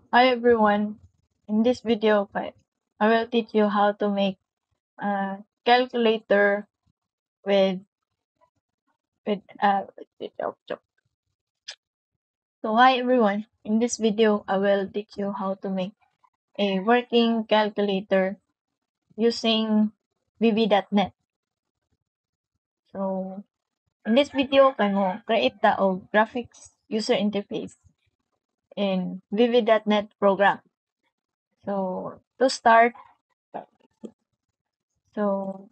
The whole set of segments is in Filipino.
Hi everyone, in this video I will teach you how to make a calculator with with so hi everyone, in this video I will teach you how to make a working calculator using VB.net. So in this video kamo create the graphics user interface in VB.net program. So to start so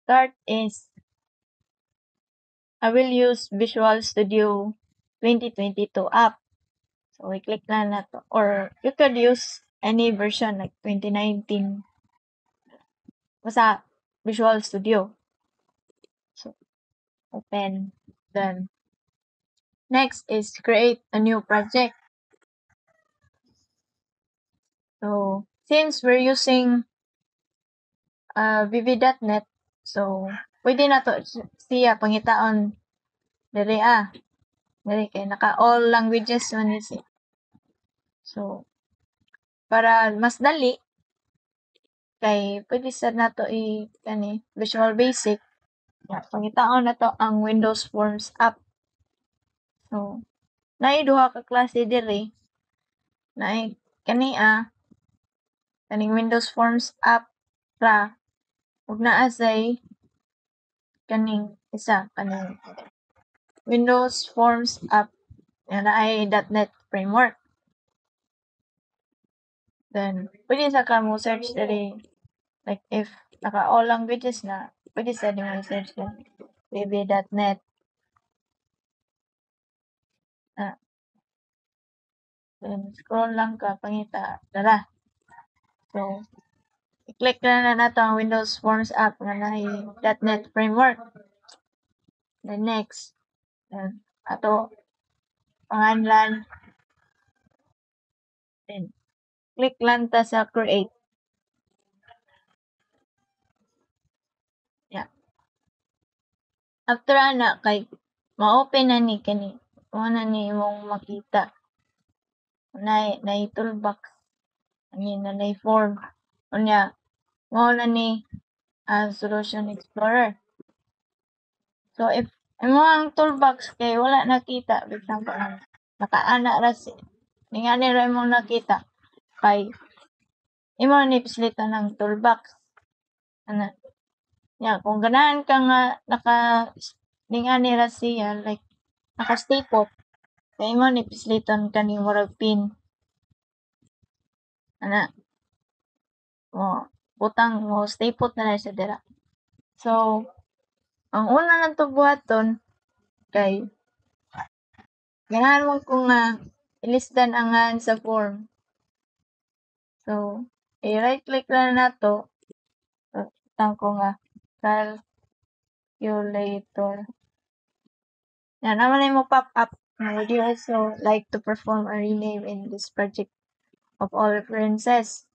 start is I will use Visual Studio 2022 app. So we click na to. Or you could use any version like 2019. Basta Visual Studio. So open. Then next is create a new project. So since we're using VB.net, so pwede na to siya pangitaon diri Diri kay naka all languages man ni siya. So para mas dali kay pwede sad nato kani Visual Basic. Pangitaon na to ang Windows Forms app. So naay duha ka klase diri. Naay kaning Windows Forms app ra ug naa say kaning isa kaning Windows Forms app nga naay .NET framework. Then pwede sa ka mo search diri like if naka all languages na pwede sa mo search diri VB.net. Then scroll lang ka pangita dara. So i-click na nato ang Windows Forms app nga naay .NET framework. Then next, ato panganlan. Then click lang ta sa create. Yeah. After ana kay ma-open na ni kani mo na ni imong makita. Nay toolbox ani na nay form. Unya mo na ni Solution Explorer. So if imo ang toolbox kay wala nakita for example nakaana ra si ningani ra imong nakita kay imo ni pislitan ng toolbox. Ana. Yeah, kung ganahan ka nga ningani ra siya like naka-staple kay imo ni pislitan kani murag pin. Ana. Butang mo staple na siya dira. So ang una nato buhaton kay ganahan mo ko nga ilisdan ang ngan sa form. So i-right click lang nato tang ko nga calculator. Yan naman mo pop up. Would you also like to perform a rename in this project of all references?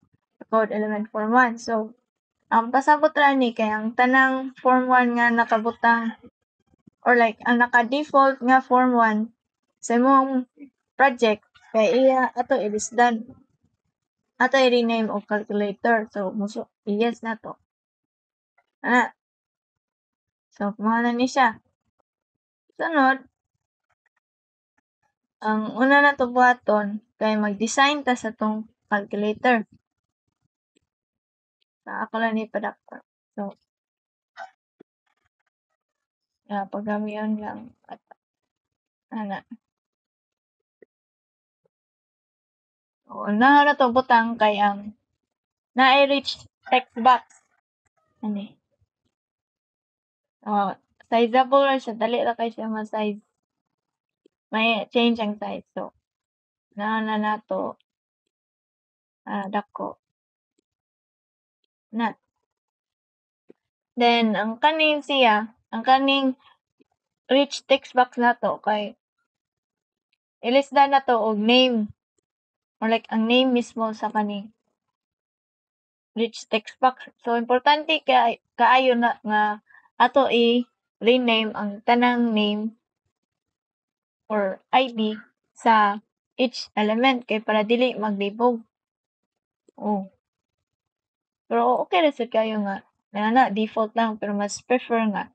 Code element form 1. So ang pasabot ra ni kay ang tanang form 1 nga nakabutang or like ang naka-default nga form 1 sa imong project kay iya ato ilisdan. Ato i-rename og calculator. So yes na to. So mao na ni siya. Sunod ang una nato buhaton kay mag-design ta sa tong calculator. Ako lang ni padakpan. So pagamiyon lang at ana. Unahan na to butang kay ang naay rich text box. Ani. Sizeable ra siya, dali ra kay siya ma-size. May change ang size. So na nato dako. Na. Then ang kaning siya, ang kaning rich text box nato kay ilisdan nato og name or like ang name mismo sa kaning rich text box. So importante kaayo na nga ato i-rename ang tanang name or ID sa each element kay para dili maglibog. Oh. Pero okay ra sad kayo nga na default lang pero mas prefer nga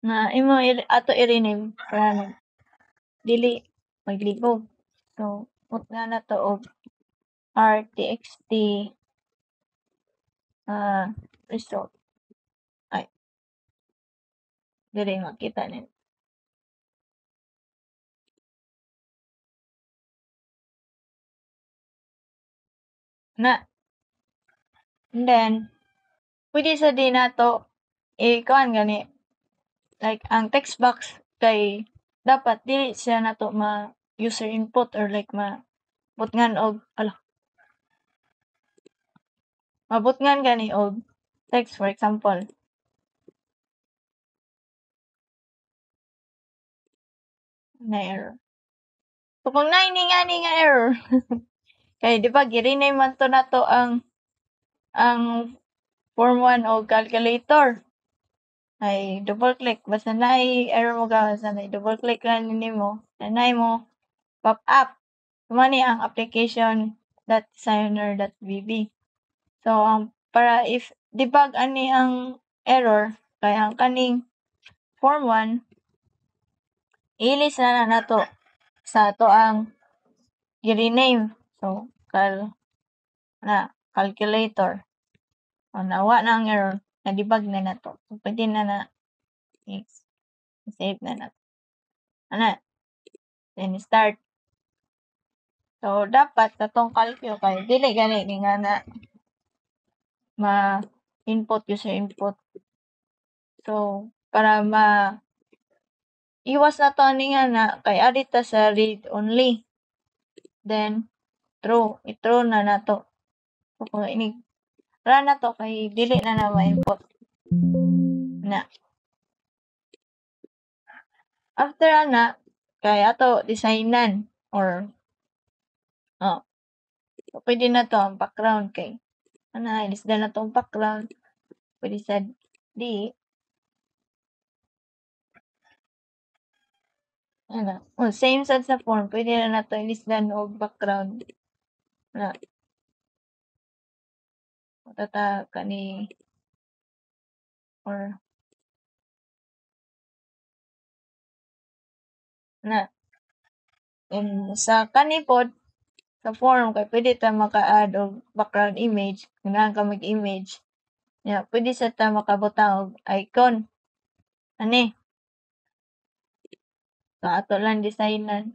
na imo ato i-rename para dili maglibog. So, put nga na to og rtxt result. Ay, dili makita ni. Na. And then, pwede sa din nato kuan gani like ang text box kay dapat dili siya nato ma user input or like mabutngan og mabutngan gani og text for example. Na error. So kung naini nga error kay di ba gi-rename man to nato ang form 1 og calculator. Ay double click basta naay error mo ka basta nay double click lang nimo nanay mo pop up. Mao ang application.designer.bb. So para if debug ani ang error kay ang kaning form 1 ilis na nato sa ato ang i-rename. So calculator. O nawa na ang error na debug na nato. So pwede na i-save na nato. Then start. So dapat katong calcio kay dili gani nga na ma-input user input. So para iwas na to ani nga na kay adit ta sa read only. Then true, i-true na nato. So kung run na to kay dili na ma-input. Na. After ana kay ato designan or so pwede na to ang background kay ilisda na to ang background. Pwede sad di. Same sad sa form. Pwede na nato ilisdan og background. Matata kani or sa kani pod sa form kay pwede ta maka-add og background image kailangan ka mag-image. Pwede sad ta makabutang og icon. Ani. So ato lang designan.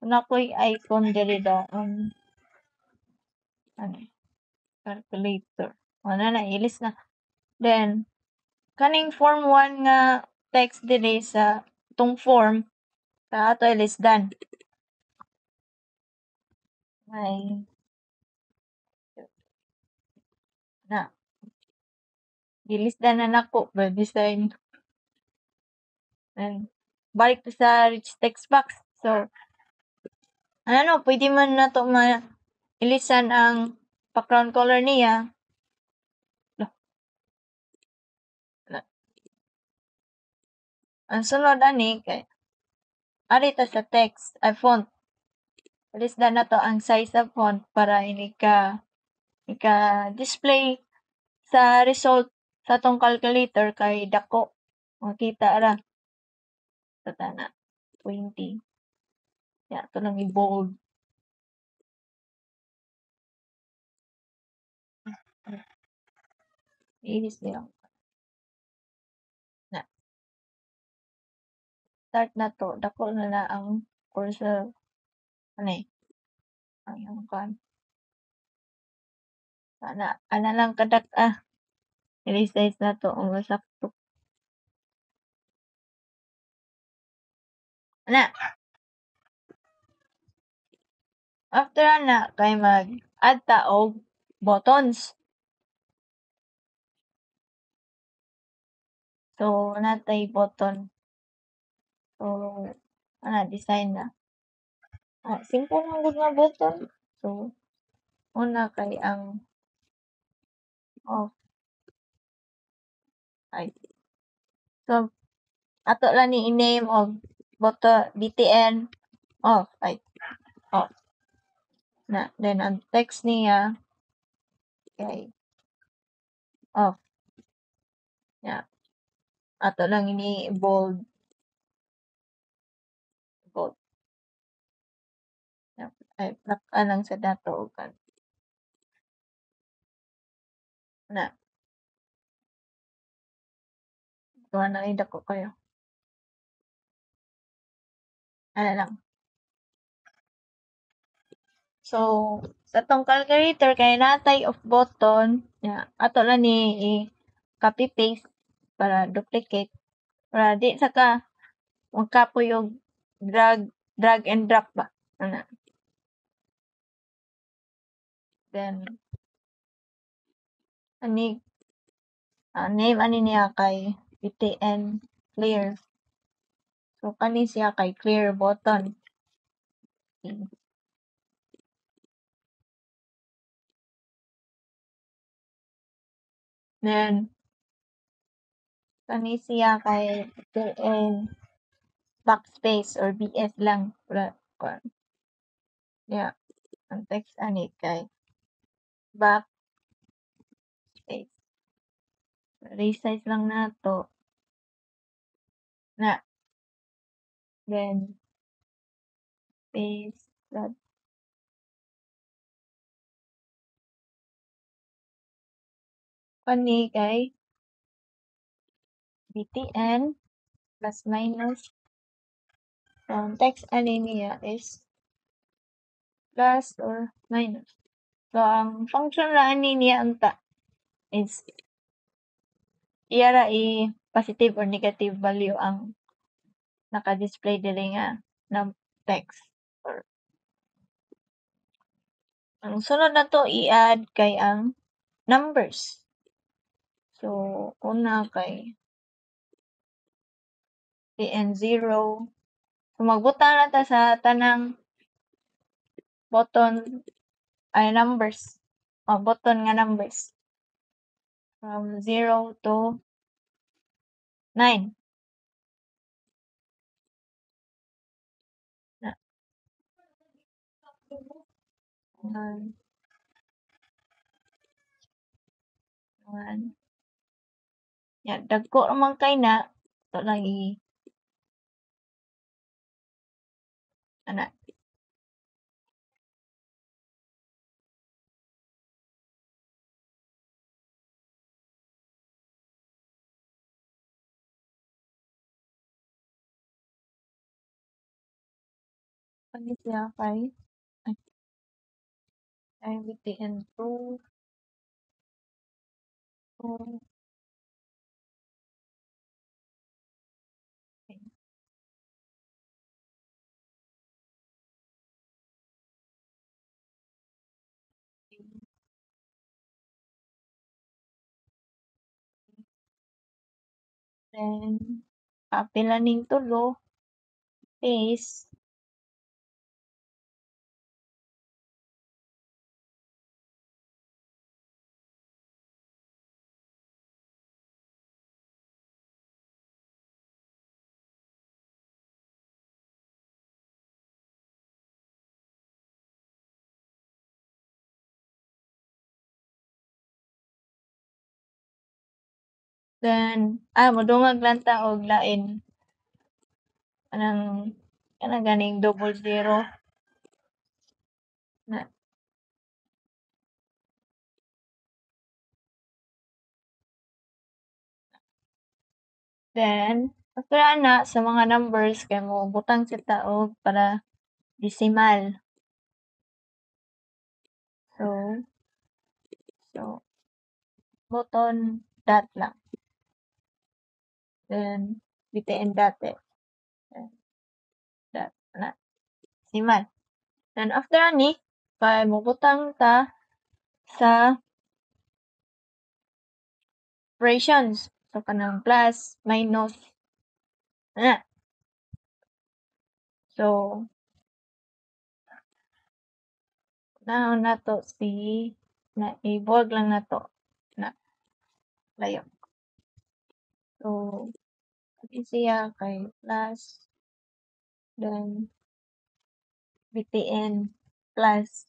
Kung ako'y icon diri daw calculator. Na ilis na. Then kaning form 1 nga text diri sa tong form sa ato ilisdan. Ay gilisdan na nako ba design. And balik to sa rich text box. So pwede man nato ilisan ang background color niya. Ang sunod ani kay ari ta sa text ay font. Ilisdan nato ang size sa font para ini display sa result sa tong calculator kay dako. Makita ra. Tana 20. Ito lang i-bold. Inis niya. Start na to. Dako na ang cursor. Ang kan. Ana lang kadak resize na to ang sakto. After kay mag-add ta og buttons. So natay button. So design na. Simple lang gud nga button. So una kay ang off. So ato lang ni i-name og button btn off. off na. Then ang text niya kay off. Ya. Ato lang ini bold. Bold. Ay, plaka lang sa dato kan. Na. Kuha na dako kayo. Ano lang. So, sa tong calculator kay natay off button, ya, ato lang ni copy paste para duplicate para di saka magkapoy og drag and drop ba. Ana. Then ani name ani niya kay BTN clear. So kani siya kay clear button. Then kani siya kay BTN backspace or BS lang para kuan. Yeah, ang text ani kay backspace. Resize lang nato. Na. Then paste that. Kani kay BTN plus minus. So, ang text ani niya is plus or minus. So, ang function ra ani niya unta is iya ra positive or negative value ang naka-display diri nga na text. Or ang sunod nato i-add kay ang numbers. So, una kay PN0. So, magbutang na ta sa tanang button ay numbers. Button nga numbers. From 0 to 9. Na. 1. 1. Yan, dagko naman kay na. Ito lang ana. Ano siya kay ay BTN 2. 2. Then, pila ning tulo. Paste. Then, modungag lang ta og lain. Kanang ganing 00. Na. Then, after ana sa mga numbers kay mo butang sita og para decimal. So, button dot lang. Then, BTN dot dot na. Decimal. Then, after ani, kay mobutang ta sa operations. So, kanang plus, minus, na. So, unahon nato na i-bold lang nato na layo. So, siya kay plus, then btn plus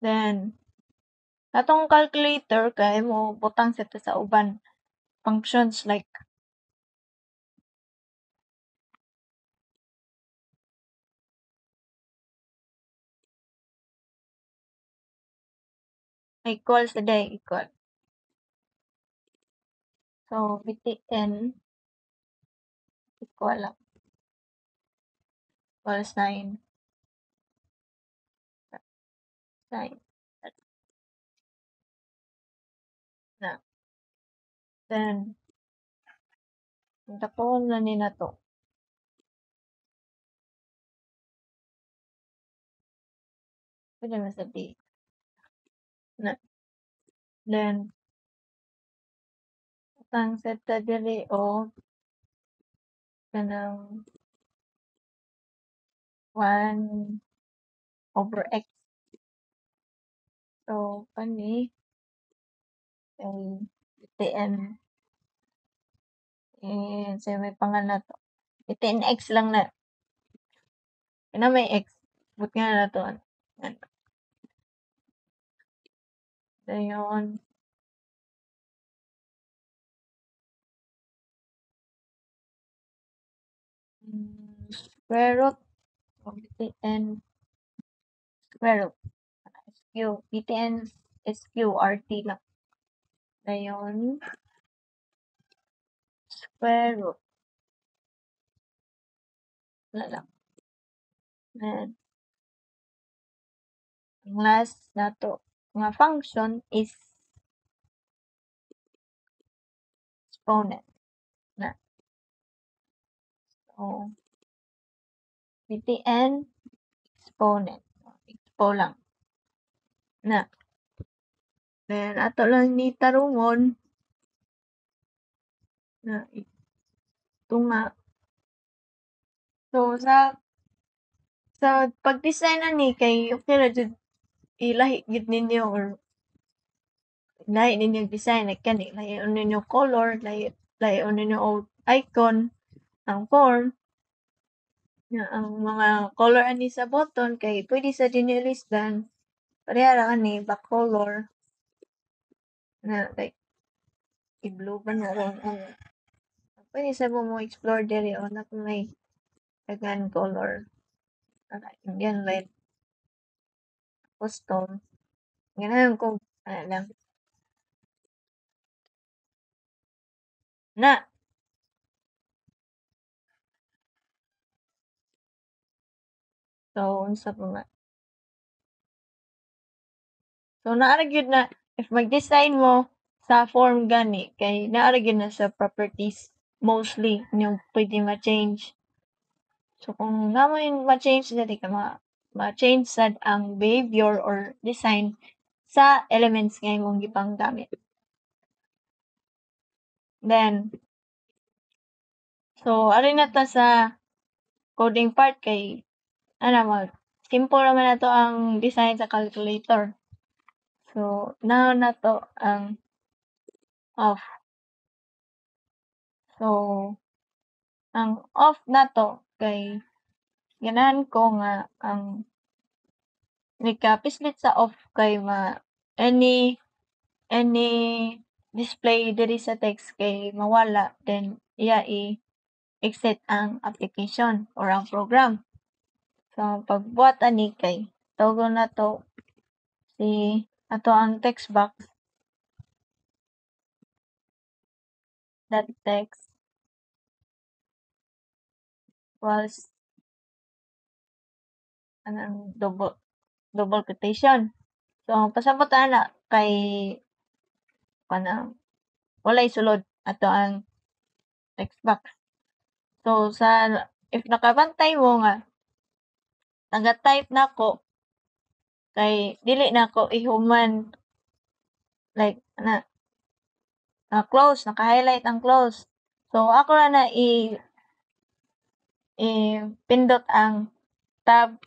then atong calculator kay mo butang sa ta sa uban functions like equals today equal. So btn equal lang equals 9. 9 na. Then dakon na ni nato. Pwede na sa D. Na. Then utang set ta diri og kanang 1 over x. So kani kay btn sa may pangalan nato. Btn x lang na. Kana may x. But nga na to. Dayon square root of btn square root SQ. btn SQRT lang. Dayon square root na lang. Then ang last nato nga function is exponent na. So btn exponent. Expo lang na. Then ato lang ni tarungon na ito nga. So sa pag-design ani kay okay ra jud ilahi gid ninyo or lahi ninyong design like kani lahion ninyo color, lahion ninyo og icon, ang form, ang mga color ani sa button kay pwede sa dinyo ilisdan pareha ra ani back color na like i-blue ba na lang ang pwede sa mo explore diri o na kung may daghan color Indian red custom ganahan ko lang na. So unsa pa man. So naa ra gyud na if mag-design mo sa form gani kay naa ra gyud na sa properties mostly inyong pwede ma-change. So kung namo yung ma-change dali ka ma-change sad ang behavior or design sa elements nga imong gipanggamit. Then so ari na ta sa coding part kay ano simple naman na to ang design sa calculator. So now na to ang off. So ang off na to kay ganahan ko nga ang nagka-pislit sa off kay any display diri sa text kay mawala then iya exit ang application or ang program. So pagbuhat ani kay tugon na to si ato ang text box that text was anang double quotation. So pasabot ana kay kanang walay sulod ato ang text box. So if nakabantay mo nga naga-type nako kay dili nako ihuman like close, naka-highlight ang close. So ako ra na pindot ang tab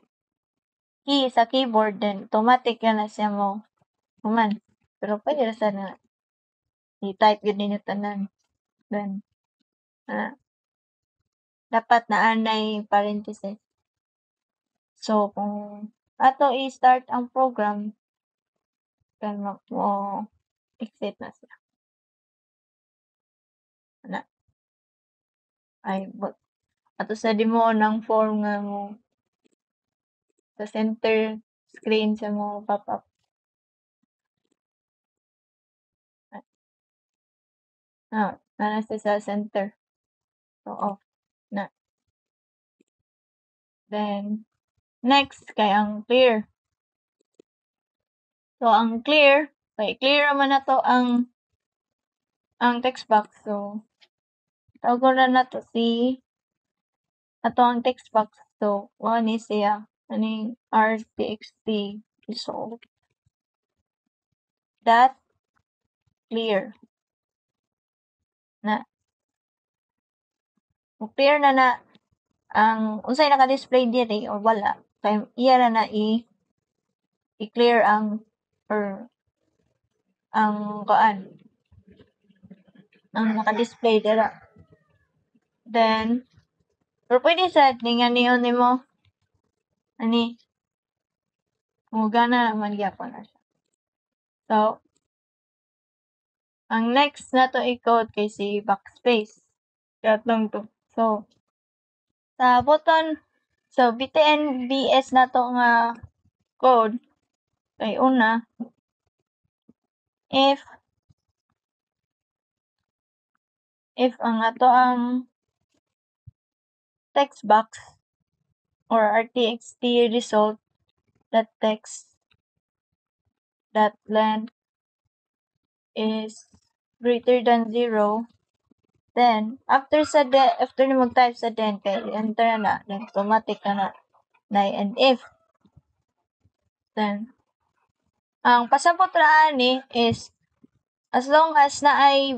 key sa keyboard then automatic na siya mo human. Pero pwede ra sad nga i-type gyud ninyo tanan. Then dapat naanay parenthesis. So kung ato i-start ang program then exit na siya. Ay ato sa demo ng form nga mo sa center screen sa mo pop up. Nana siya sa center. So off na. Then next kay ang clear. So ang clear, kay clear naman nato ang text box. So tawagon na nato ato ang text box. So ni siya aning rtxt result that clear na. Clear na ang unsay naka-display diri or wala kay iya na i-clear ang naka-display dira. Then pero pwede sad ninganion nimo ani gana man gyapon na siya. So ang next nato i-code kay si backspace. Katong to. So sa button so BTN-BS nato nga code kay una if ang ato ang text box or rtxt result that text that length is greater than 0, then after ni mag-type sa then kay enter na then automatic na and if then ang pasabot ra ani is as long as naay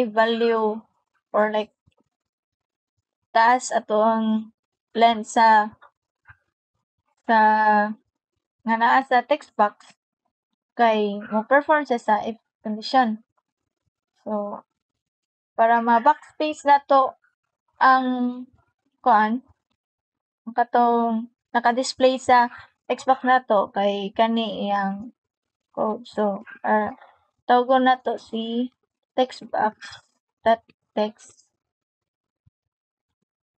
value or like taas ato ang length sa nga naa sa text box kay mo perform siya sa if condition. So para ma-backspace nato ang katong naka-display sa text box nato kay kani iyang code. So tawagon nato si text box dot text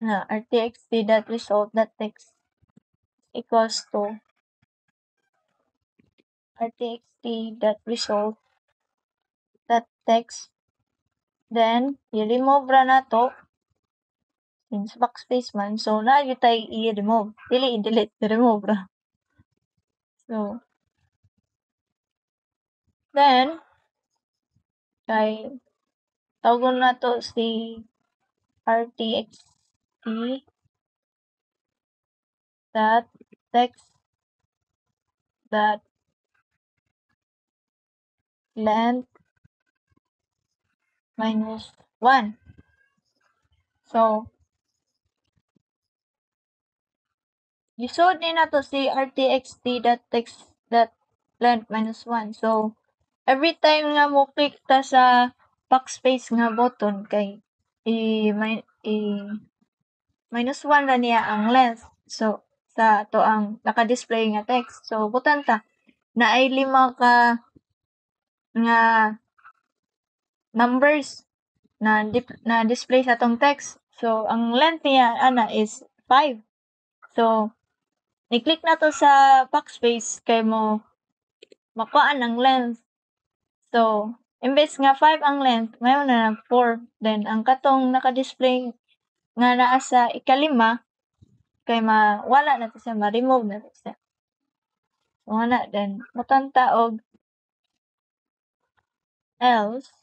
na rtxt dot result dot text equals to rtxt dot result dot text then i-remove ra nato since backspace man so na gyud tay i-remove dili i-delete i-remove ra. So then kay tawagon nato si rtxt dot text dot length minus 1. So gisud ni nato si rtxt dot text dot length minus 1. So every time nga mo click ta sa backspace nga button kay minus 1 ra niya ang length. So sa ato ang naka-display nga text. So butang ta naay 5 ka nga numbers na display sa atong text. So ang length niya ana is 5. So ni-click nato sa backspace kay mo makuhaan ang length. So imbes nga 5 ang length mayon na 4 then ang katong naka-display nga naa sa ika-5 kay wala na to siya ma-remove na to siya. So ana then butang ta og else.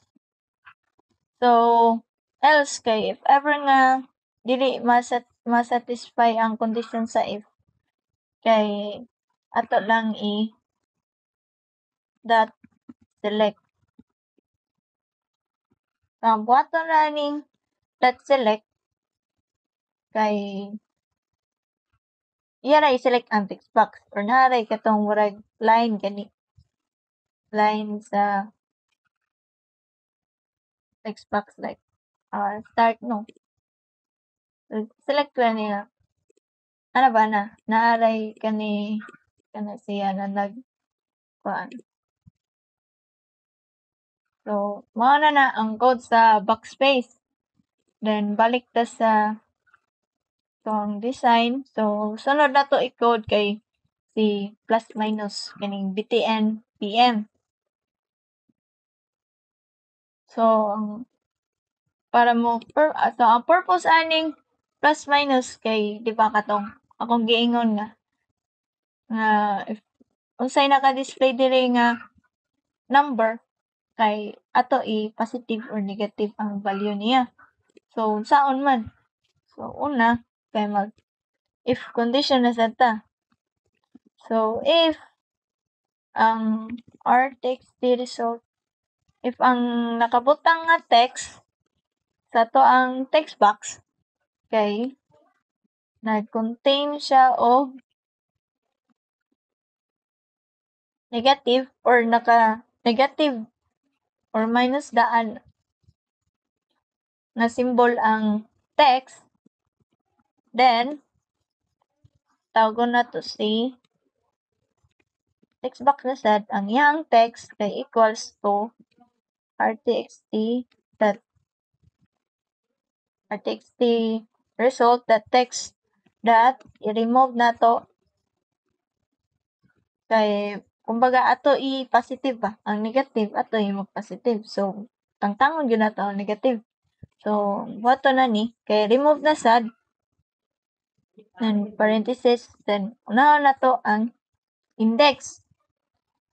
So, else kay if ever nga dili masatisfy ang condition sa if, kay ato lang dot select. Buhaton na ning dot select kay iya ra i-select ang text box or naray katong murag line gani. Line sa text box like start no. Select lang niya. Ano ba na? Naaray kana siya na kuan. So, mao na ang code sa backspace. Then balik ta sa tong design. So, sunod na to i-code kay si plus minus kaning btn pm. So, para mo so ang purpose aning plus minus kay di ba katong akong giingon nga if unsay naka-display diri nga number kay ato i-positive or negative ang value niya. So, unsaon man? So, una kay if condition na sad ta. So, if ang our text result, if ang nakabutang nga text sa to ang text box kay nag-contain siya og negative or naka-negative or minus daan na symbol ang text, then tawagon na to si text box na sad ang iyang text kay equals to rtxt result that text that i-remove na to kay kumbaga ato i-positive ba ang negative ato mag-positive. So, tangtangon gyud nato ang negative. So, boto na ni kay remove na sad then parenthesis then unahon na to ang index,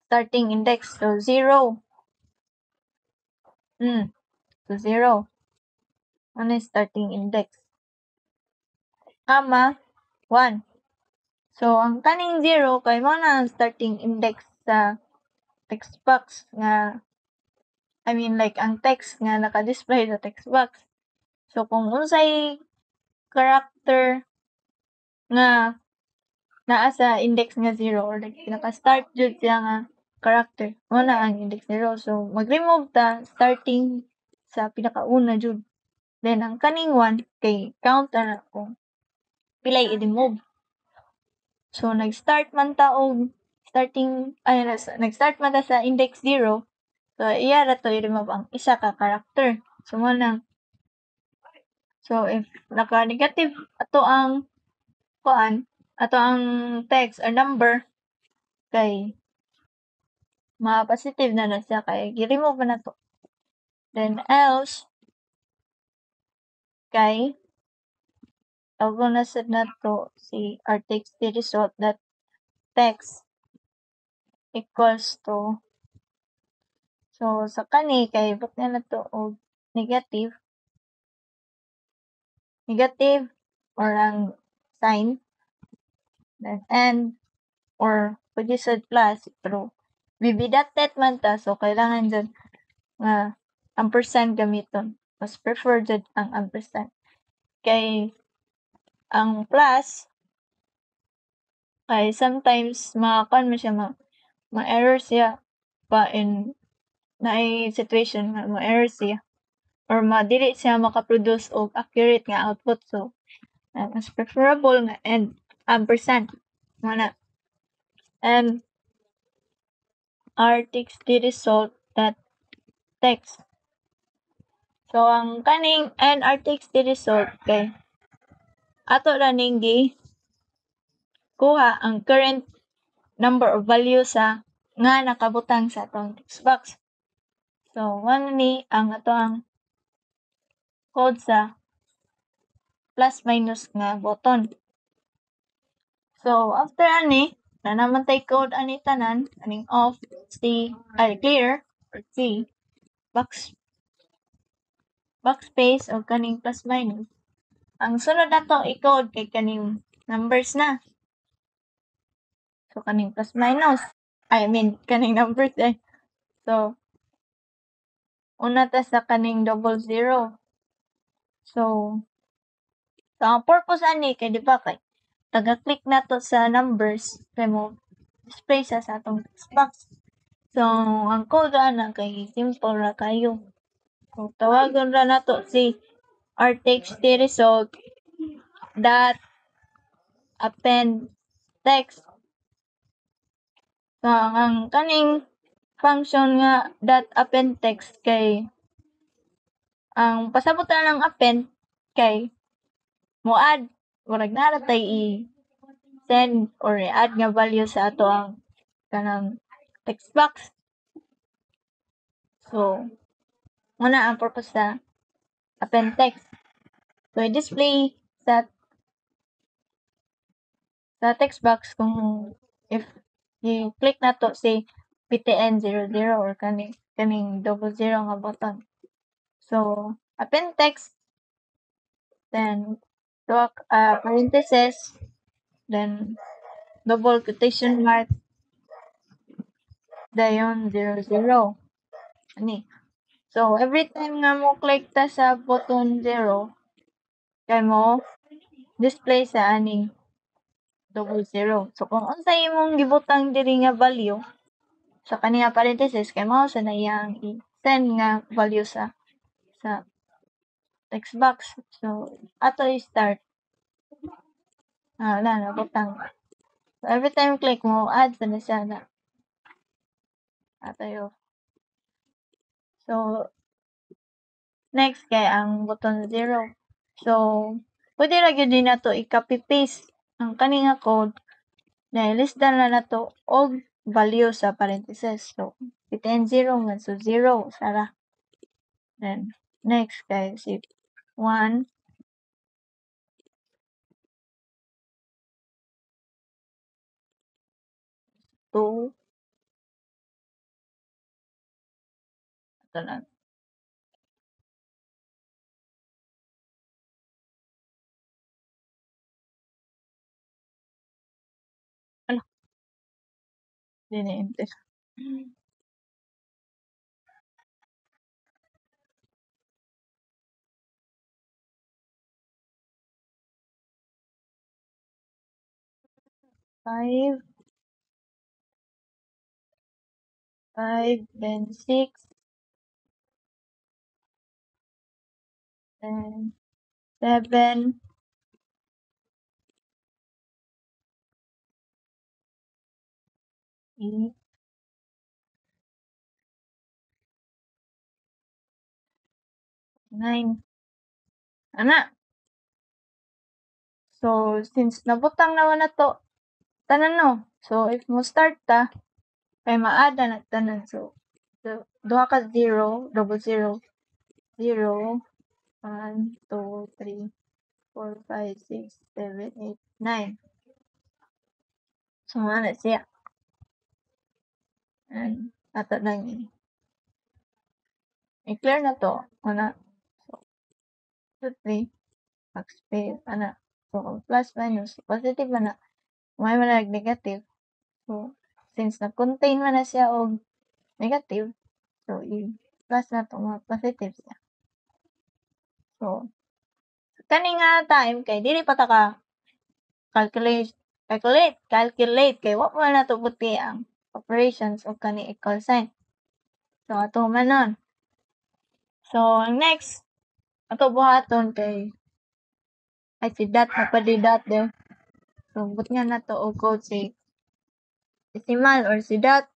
starting index. So, 0. So 0. Ano yung starting index? 1. So, ang kaning 0 kay mo na ang starting index sa text box nga I mean like ang text nga naka-display sa text box. So, kung unsay character nga naa sa index nga 0 or like naka-start jud siya nga character, mo na ang index 0. So, mag-remove ta starting sa pinakauna jud. Then, ang kaning 1 kay count na kung pilay i-remove. So, nag-start man ta og nag-start man ta sa index 0. So, iya ra to i-remove ang isa ka character. So, mo nang so, if naka-negative ato ang text or number kay ma-positive na siya kay gi-remove na to. Then else kay tawagon na sad nato si our text result that text equals to so sa kani kay but na to og negative or ang sign then and or pwede sad plus pero bibidatet man ta so kailangan dyan nga ampersand gamiton. Mas preferred jud ang ampersand. Kay ang plus kay sometimes makakuan man siya ma-error siya pa in naay situation nga ma-error siya or dili siya maka-produce og accurate nga output. So, mas preferable nga and ampersand mo na. And our text result that text. So, ang kaning and our text result kay ato ra ning kuha ang current number or value sa nga nakabutang sa atong text box. So, one ni ang ato ang code sa plus minus nga button. So, after ani, na naman tay code ani tanan, aning off, clear, or C. backspace o kaning plus minus. Ang sunod nato i-code kay kaning numbers na. So kaning plus minus, kaning numbers eh. So una ta sa kaning double zero. So ang purpose ani kay di ba kay taga-click nato sa numbers kay mo display sa atong text box. So ang code ana kay simple ra kayo. So tawagon ra nato si our text result dot append text. So ang kaning function nga dot append text kay ang pasabot na ng append kay mo add murag nara tay i-send or i-add nga value sa ato ang kanang text box. So muna ang purpose sa append text. So i-display sa text box kung if i-click nato si PTN 00 or kaning double zero nga button. So append text, then parenthesis, then double quotation mark, dayon 00. Ani. So every time nga mo click ta sa button 0, kay mo display sa aning double zero. So kung unsa imong gibutang diri nga value sa kaniya parenthesis kay mao sa na iyang i-send nga value sa text box. So ato i-start. Wala na butang. So every time click mo add sa na siya na atayo. So next kay ang button 0. So pwede ra gyud din nato i-copy paste ang kani nga code na i-list down na nato og value sa parenthesis. So PTN 0 man so 0 sara. Then next kay si 1 2 ito na. Ala, di na-enter. 5, then 6, then 7, 8, 9. Ana. So since nabutang naman nato tanan no. So if mo start ta kay ma-add na tanan. So duha ka 0, double 0, 0, 1, 2, 3, 4, 5, 6, 7, 8, 9. So ana siya. And ato lang i-clear na to. Una. So 2, 3, backspace, ana. So plus minus, positive man na. May man negative. So since na-contain man na siya og negative, so i-plus na to mga positive siya. So kani nga time kay dili pa ta ka calculate kay wa pa na to buti ang operations o kani equal sign. So ato manon. So ang next ato buhaton kay ay si dot na pa di dot there. So but nga nato og code si decimal or si dot.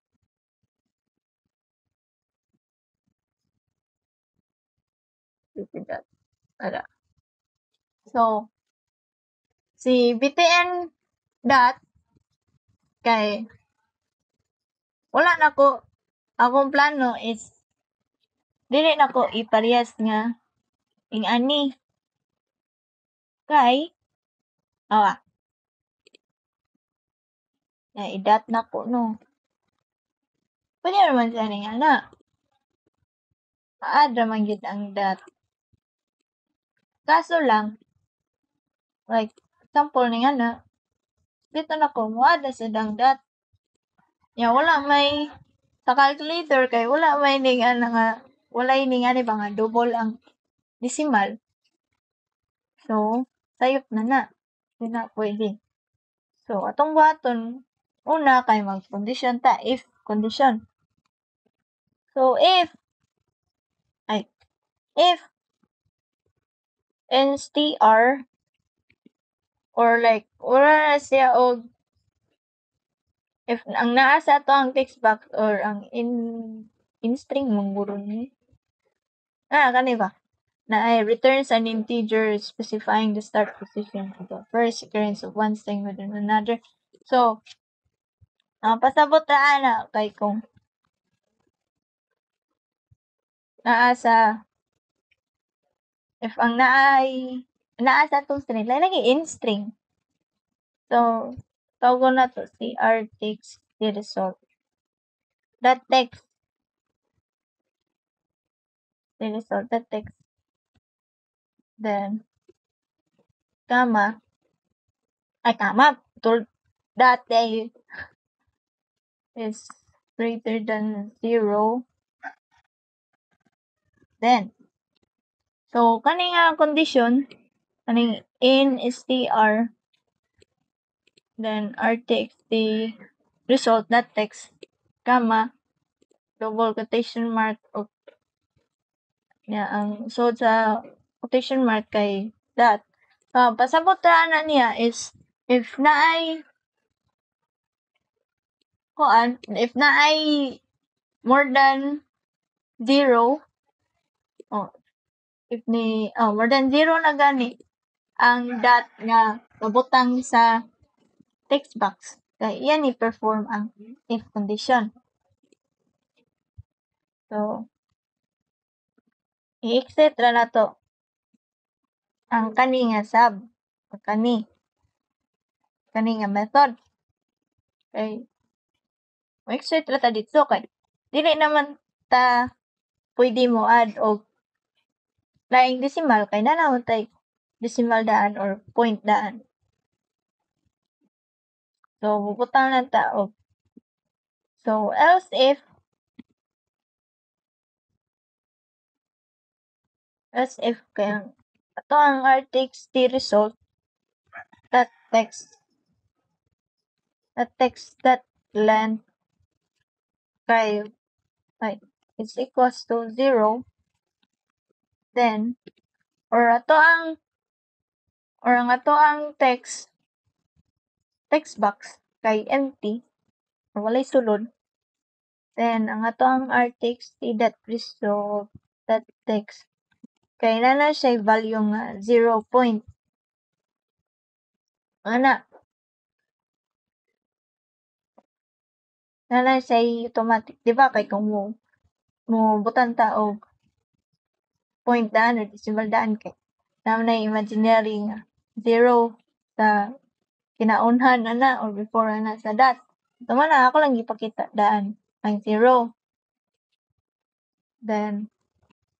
Si dot. Ara. So si BTN dot kay wala na ko akong plano is dili na ko iparehas nga ing ani kay na i-dot na ko no. Pwede naman siya ning ana. ma-add ra man gyud ang dot. Kaso lang, like example ning ana, dito na ko mo-add na sad ang dot. Nya wala may sa calculator kay wala may ning ana nga walay ning ani ba nga double ang decimal. So, sayop na. Di na pwede. So, atong buhaton, una kay mag-condition ta, if condition. So, if NSTR or like wala na siya og if ang naa sa ato ang text box or ang in string mong guro ni. Kani ba? Na ay returns an integer specifying the start position of the first occurrence of one string within another. So, pasabot ra ana kay kung naa sa if ang naa sa atong string lagi in string. So, tawagon na to CR takes the result. That text the result, that text. Then, comma, that day is greater than 0. Then, so, kaning condition, kaning in str, then r takes the result, that text, comma, double quotation mark, o ang sod sa quotation mark kay that. Pasabot ra na niya is if naay if naay more than 0 if more than 0 na gani ang dot nga nabutang sa text box kay iyan i-perform ang if condition. So, i-exit ra na to ang kani nga sub o kani nga method. Kay ma-exit ra ta dito kay dili naman ta pwede mo add og laing decimal kay nanawon tay decimal daan or point daan. So, bubutang lang ta og so else if kay ato ang r takes the result, that text that length kay is equals to 0, then or ang ato ang text box kay empty or walay sulod, then ang ato ang r takes the that result, that text kay nana siya value nga 0 point. Ana nana siya automatic, di ba? Kay kung mo butang ta og point daan or decimal daan kay naman na imaginary nga 0 sa kinaunhan ana or before ana sa dot. Tama na ako lang ipakita daan ang 0. Then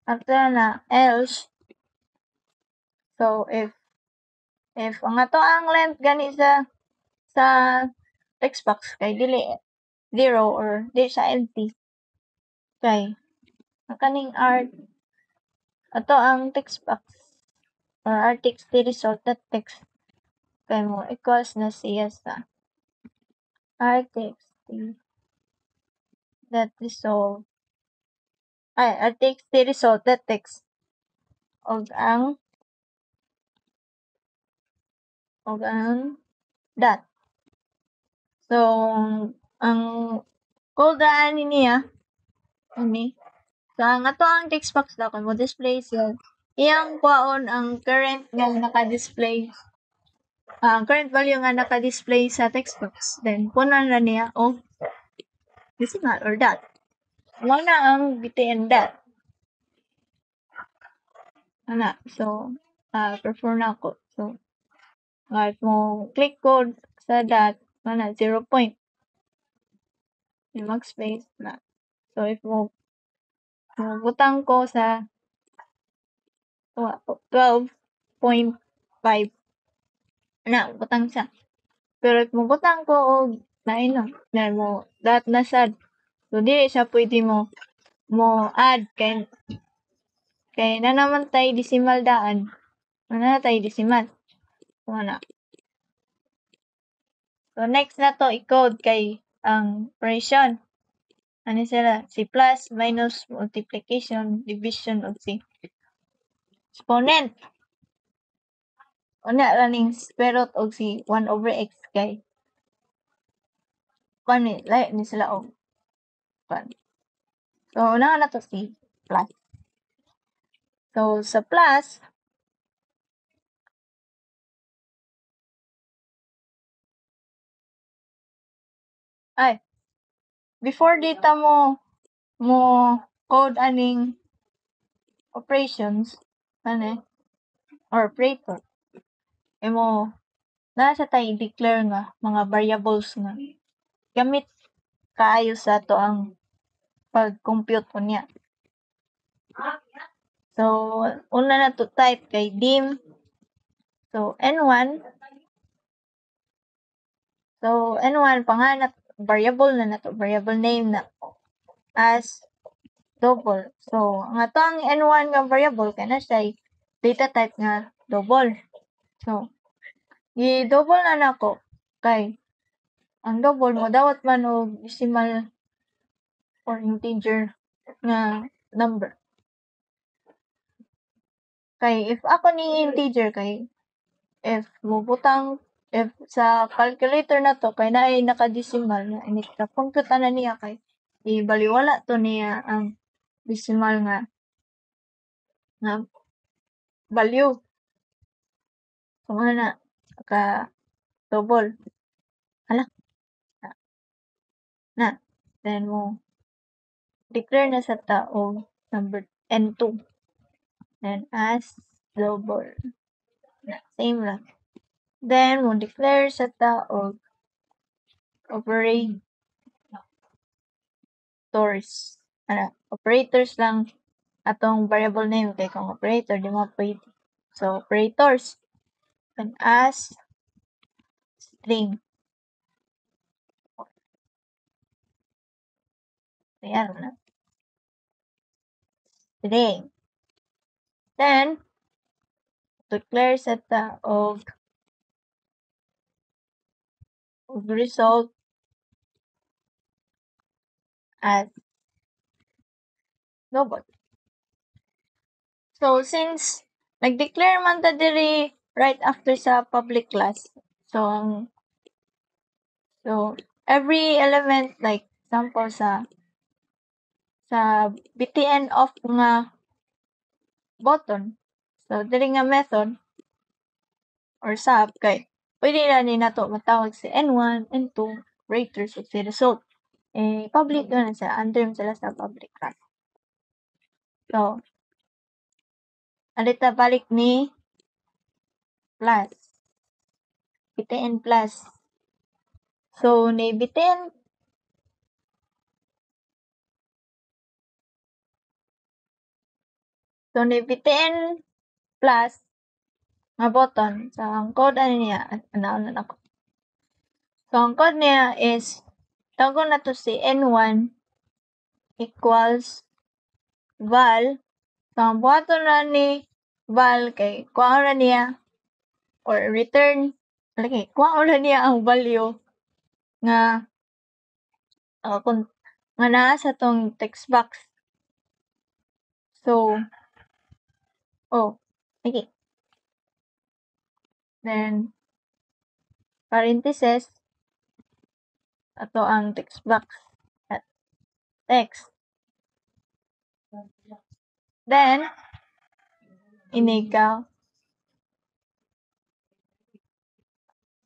after na else, so if ang ato ang length gani sa text box kay dili 0 or di sa empty kay ang kaning r ato ang text box or r takes the result, that text kay mo equals na siya sa r takes the that result r takes the result, that text og ang dot. So, ang code ani niya ani sa ang ato ang text box daw kay mo display siya iyang kuhaon ang current nga naka-display current value nga naka-display sa text box, then punan ra niya og decimal or dot. Mao na ang BTN dot. Ana, so perform na ako. So, if mo click code sa dot, ana 0 point. Mag space na. So, if mo butang ko sa 12.5 na butang siya. Pero if mobutang ko og lain no, na mo that na sad. So dili siya pwede mo add kay na naman tay decimal daan. Ano na tay decimal. So na. So next na to i-code kay ang operation. Ano sila? Si plus, minus, multiplication, division, o si exponent. Una raning square root og si 1 over x kay kani lahi ni sila og kan. So una na to si plus. So sa plus ay before data mo code aning operations ano or operator imo naa sa tay i-declare nga mga variables nga gamit kaayo sa ato ang pag-compute unya. So una na to type kay dim. So n1 pangalan variable na nato variable name na as double. So ang atong n1 nga variable kana siya data type nga double. So i-double na nako kay ang double mo dawat man og decimal or integer nga number. Kay if ako ni integer kay if sa calculator na to kay naay naka-decimal na ini compute na niya kay ibaliwala to niya ang decimal nga value. So ana ka double. Hala. Na. Then mo declare na sa ta og number n2. Then as double. Same lang. Then mo declare sa ta og operators lang atong variable name kay kung operator di mo pwede. So operators and as string. Ayan na. String. Then declare sa ta og result as double. So since nag-declare man ta diri right after sa public class. So every element like example sa btn of nga button. So diri nga method or sub kay pwede na ni nato matawag si n1, n2 operators ug si result. Public na sa under sila sa public class. So alita balik ni plus btn plus. So ni btn plus nga button sa ang code ano niya anaon ako. So ang code niya is tagon na to si n1 equals val. So ang buhaton na ni val kay kuha na niya or return lagi kuha na niya ang value nga kung nga naa sa tong text box. So lagi. Then parentheses ato ang text box at text. Then inigaw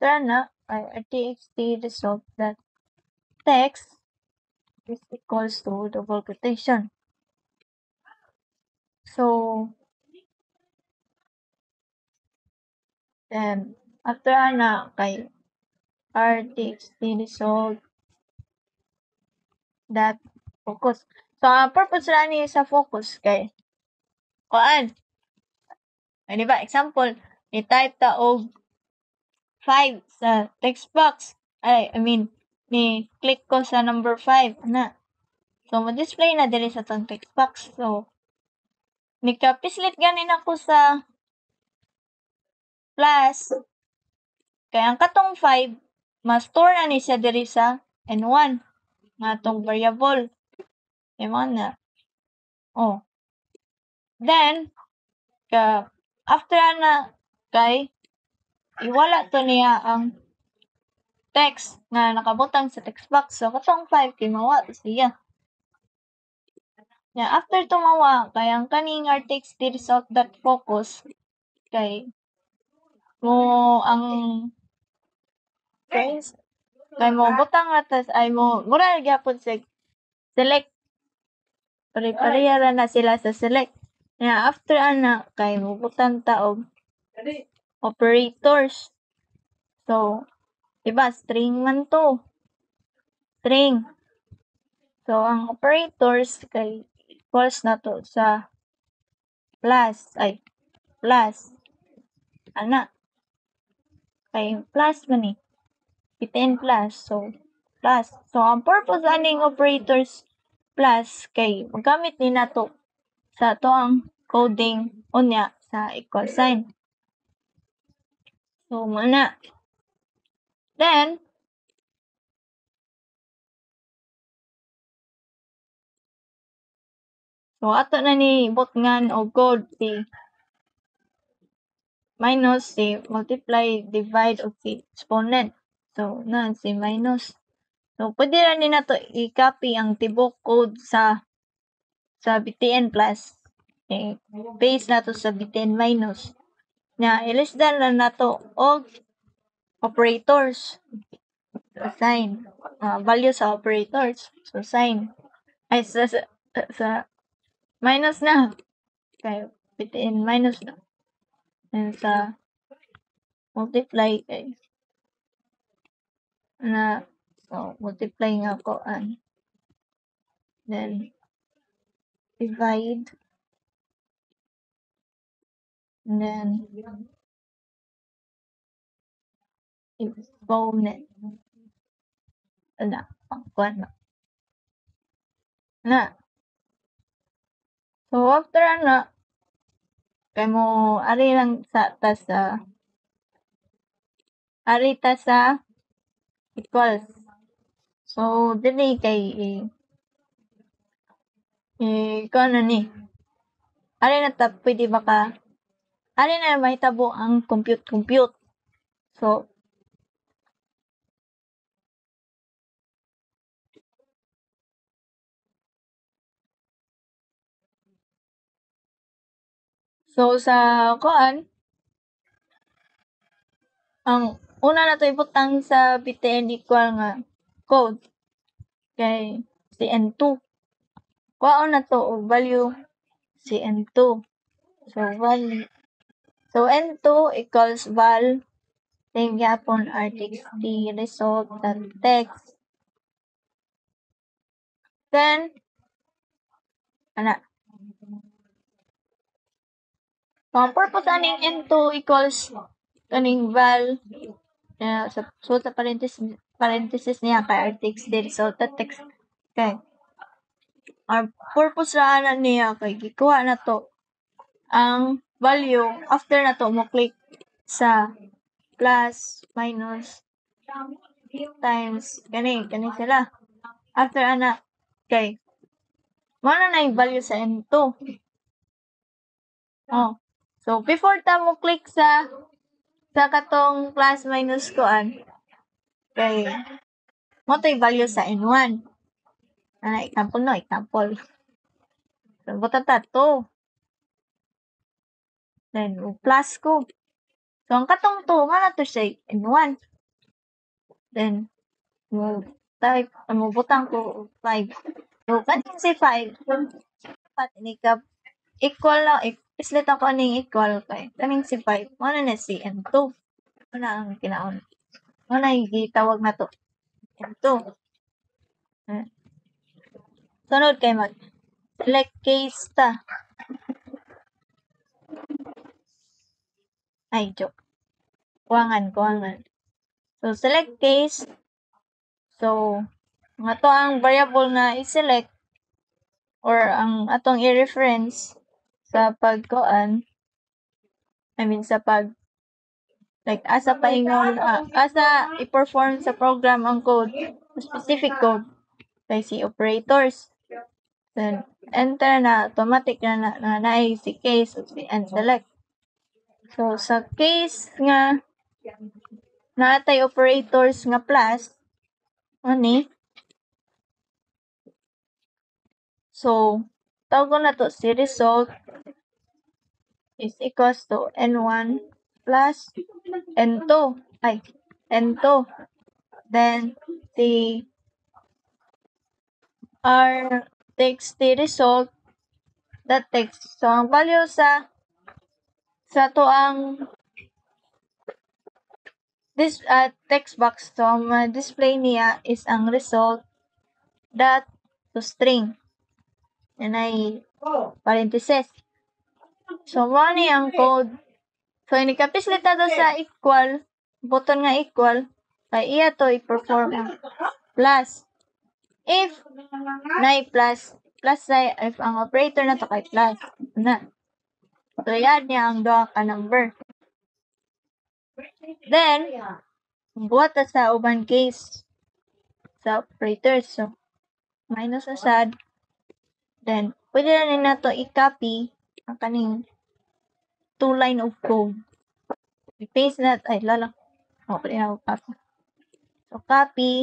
na ay txt result that text is equals to double quotation. So then after na kay rtxt result that focus. So, ang purpose ra ni sa focus kay kuan. Ay, di ba, example, i-type ta og 5 sa text box. Ay, I mean, ni-click ko sa number 5 na. So, mo-display na diri sa tong text box. So, nikapislit ganin ako sa plus kay ang katong 5 ma-store na ni siya diri sa N1 nga atong variable. Kay mo na. Oh. Then, after ana kay iwala to niya ang text nga nakabutang sa text box. So, katong 5 kay mawa siya. Yeah, after tumawa kay ang kaning RTX_result.focus kay mo ang friends kay mo butang atas ay mo mura gyapon sa select. Pare-pareha ra na sila sa select. Yeah, after ana kay mo butang ta og operators. So, diba string man to. String. So, ang operators kay equals na to sa plus. Ana. Kay plus man eh. 10 plus. So, plus. So, ang purpose aning operators plus kay magamit ni nato sa to ang coding unya sa equal sign. So, mana. Then, so ato na ni butngan og code si minus si multiply, divide og si exponent. So, na si minus. So, pwede ra ni nato i-copy ang tibok code sa BTN plus. Paste nato sa BTN minus. Na i-less than lang nato og operators. So, sign. Value sa operators. So, sign. Ay, sa minus na. Kaya BTN minus na. And sa multiply kay na so multiply nga ko then divide and then exponent pangkuan na so after ana kay mo ari lang sa ari ta sa equals. So dili kay kuan na ni ari na ta pwede baka ari na mahitabo ang compute. So sa kuan ang una nato ibutang sa BTN equal nga code kay si N2. Kuhaon na to og value si N2. So value so N2 equals val same gyapon RTXT result dot text. Then ana so ang purpose aning N2 equals kaning val sa parenthesis niya kay RTXT result dot text kay ang purpose ra ana niya kay gikuha na to ang value after na to mo click sa plus minus times kani sila after ana kay mo na yung value sa N2. Oh. So before ta mo click sa katong plus minus kuan kay mo to yung value sa N1. Ana example. So buta ta 2. Then plus ko. So ang katong 2 mana to siya N1. Then mo type mo butang ko 5. So kaning si 5 dapat ni ka equal na islit ako ning equal kay kaning si 5 mo na si N2. Ano ang kinaon? Ano yung gitawag na to? N2. Sunod kay mag select case ta. Ay, joke. Kuwangan. So, select case. So, nga to ang variable nga i-select or ang atong i-reference sa pagkuan. I mean, sa like, asa paingon, asa i-perform sa program ang code, specific code. Like, si operators. Then, enter na, automatic na si case and select. So, sa case nga natay operators nga plus, ani, so, tawag ko na to si result is equals to n1 plus n2. N2. Then, the R takes the result that takes. So, ang value sa to ang this text box, so ang display niya is ang result dot to string. Yan ay parenthesis. So, mo ni ang code. So, inikapis lita do sa equal, button nga equal, kay iya to i-perform ang plus. If na plus say if ang operator na to kay plus na. So, i-add niya ang duha ka number. Then, buhat ta sa uban case sa operator. So, minus asad. Then, pwede na rin na to i-copy ang kaning 2 line of code. I-paste na, ay lala. Okay na ako copy. So, copy,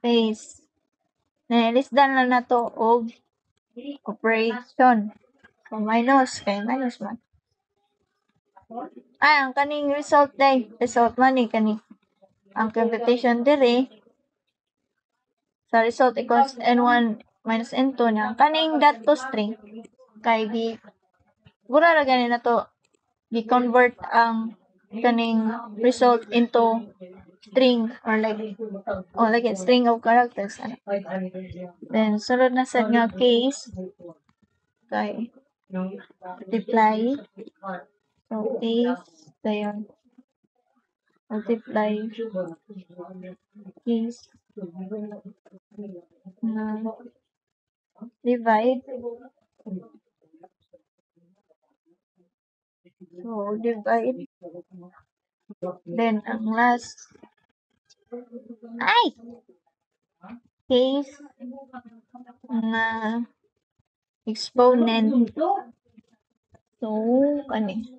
paste. List down lang na to og operation. So, minus, kay minus man. Ang kaning result day. Result man ni kani. Ang computation dire sa result equals n1 minus n2 na. Kaning dot to string. Kay gura ra gani na to gi-convert ang kaning result into string or like string of characters. Then, sunod na sad nga case kay multiply. So, case dayon multiply case na divide. So, divide. Then, ang last case na exponent. So, kani.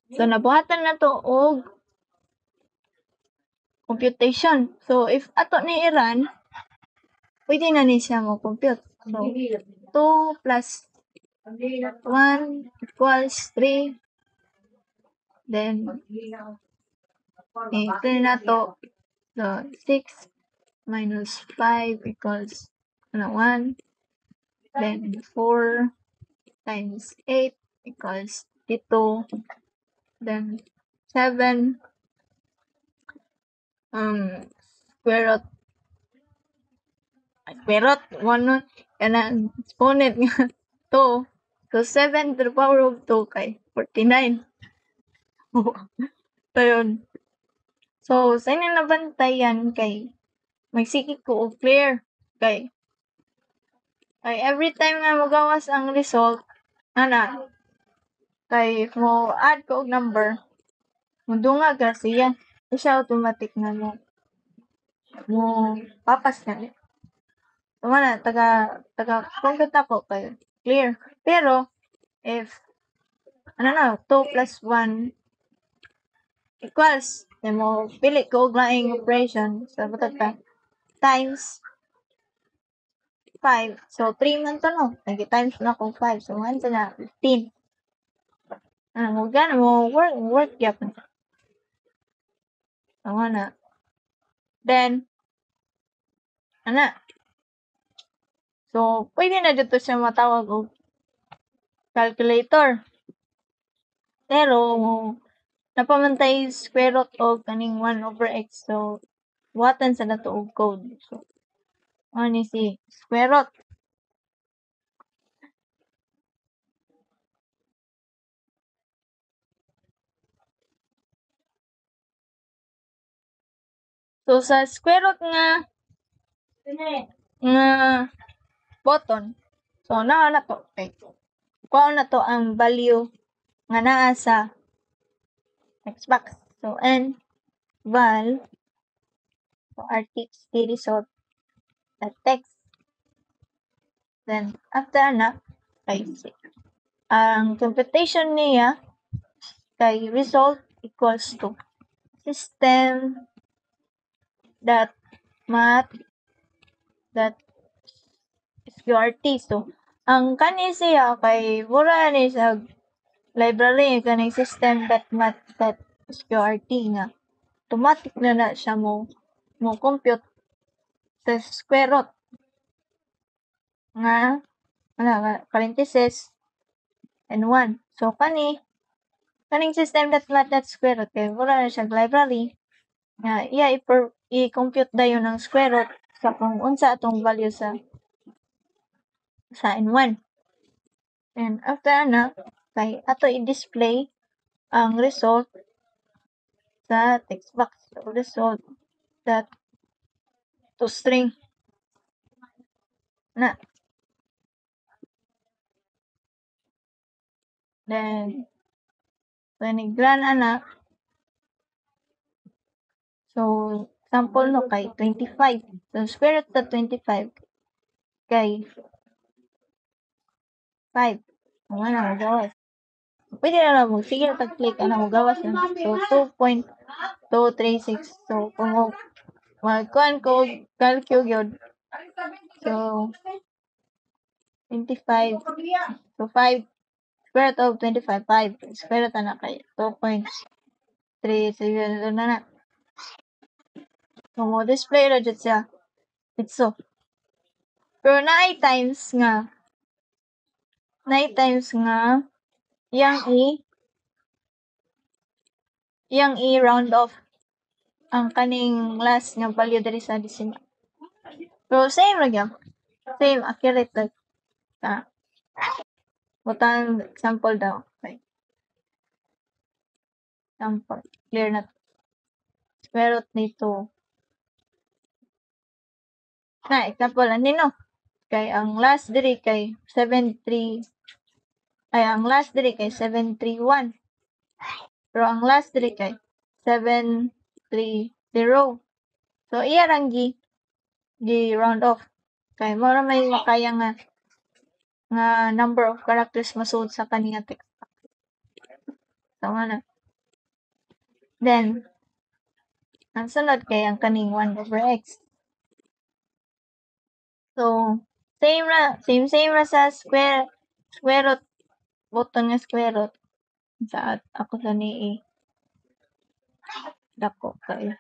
So, nabuhatan na to og computation. So, if ato ni i-run, pwede na ni siya mo compute. So, 2 plus 1 equals 3. Then, clear na to. So, 6 minus 5 equals 1. Then, 4 times 8 equals 2. Then, 7 square root 1 kanang exponent nga 2. So, 7 to the power of 2 kay 49. So, yun. So, sa inyo nabantayan kay magsikik ko og clear kay every time nga magawas ang result kay if mo add ko og number mudungag ra siya automatic na mo papas na ni. So, taga compute ako kay clear. Pero if 2 plus 1 equals mo pili ko og laing operation sa butag times 5. So, 3 man to no. Nag-times na kung 5. So, 1 na 15. Mo work yap. Na. Then, so, pwede na dito siya matawag og calculator. Pero, napamantay square root of kaning 1 over x. So, buhatan sa nato og code. So, ni si square root. So, sa square root nga button, so naa na to. Okay. Kuha na to ang value nga naa sa text box. So, n val so rtxt result that text. Then, after na, kay ang computation niya kay result equals to system dot math dot sqrt. So, ang kani siya kay mura ni sa library kaning system dot math dot sqrt nga automatic na siya mo compute sa square root nga parenthesis and 1. So, kaning system dot math dot square root kay mura na siya library nga iya i-compute dayon ang square root sa kung unsa atong value sa N1. And after na, kay ato i-display ang result sa text box. So, result that to string na. Then, when i-run na, so, sample no kay 25. So, square root of 25 kay 5. Ang na magawas. Pwede na lang mo. Sige na tag-click. Magawas na. So, 2.236. So, kung magkuhan ko, calculate yun. So, 25. So, 5. Square root of 25, 5. Square root na kay 2.3. So, yun na. So, mo display na dyan siya. It's so. Pero na times nga yang i-round off ang kaning last nga value diri sa decimal. Pero same ra gyud. Same, accurate like butang example daw. Okay. Example. Clear na. Square root nito. Na, example, no? Kay ang last diri kay 73 ay ang last diri kay 731. Pero ang last diri kay 730. So iya rang gi round off. Kay mo ra may makaya nga number of characters masud sa kaniya text. Tama na. Then, ang sunod kay ang kaning 1/x. So, same ra sa square root, button nga square root. Sa ako sa ni dako kay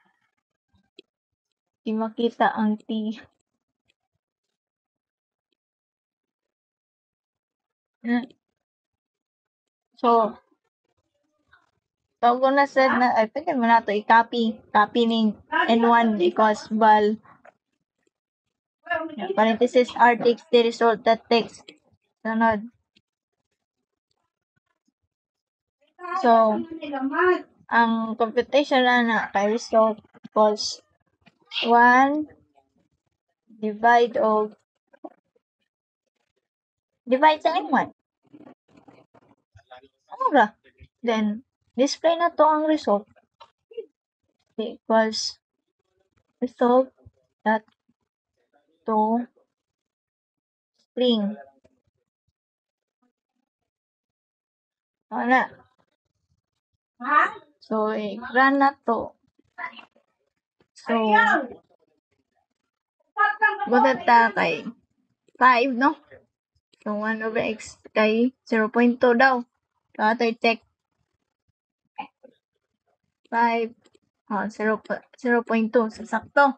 di makita ang T. So, tawag ko na said na, ay, pwede mo na ito i-copy ning N1 equals val parenthesis rtxt result that text. Sunod. So, ang computation na kay result equals 1 divide sa N1. Ano ra? Then, display na to ang result equals result that to string. Wala. So, i-run na to. So, butat ta kay 5, no? So, 1/x kay 0.2 daw. So, ato'y check 5, 0.2. So, sakto.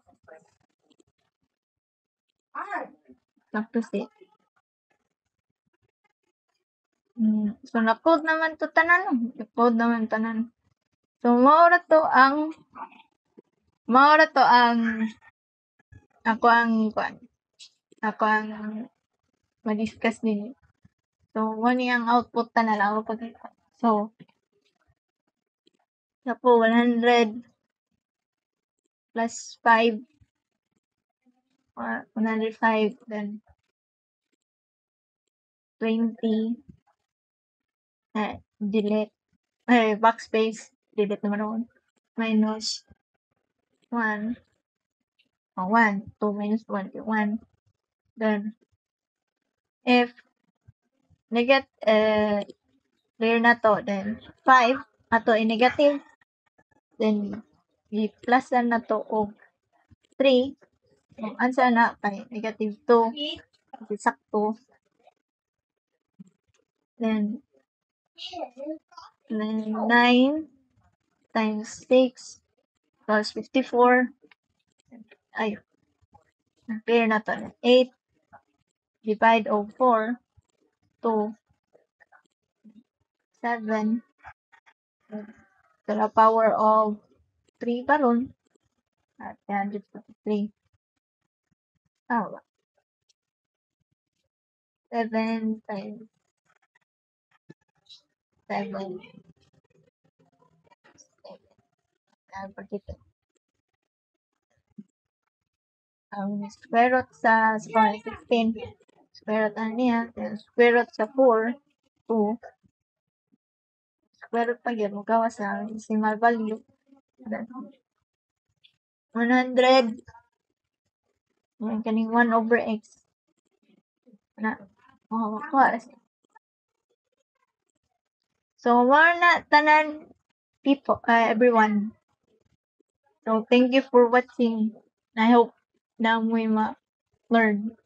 Sakto si. So, na-code naman to tanan. Na-code naman tanan. So, maura to ang Mao ra to ang ako ang ma-discuss din. So, mo ni ang output tanan ako pag so po 100 plus 5 or 105 then 20 delete backspace delete naman ako minus 1 1 2 minus 1 1 then if clear na to then 5 ato i-negative then i-plus na to og 3 ansa na kay negative 2 sakto then 9 times 6 plus 54 ay clear na to 8 divide og 4 2 7 to the power of 3 baron at 343 oh, 7 times 7 ang square root sa 16 square root ano niya then square root sa 4 2 square root pa gyud mo gawas sa decimal value then 100 kaning 1 over x na makuha so more na tanan people everyone so thank you for watching I hope na mo ma learn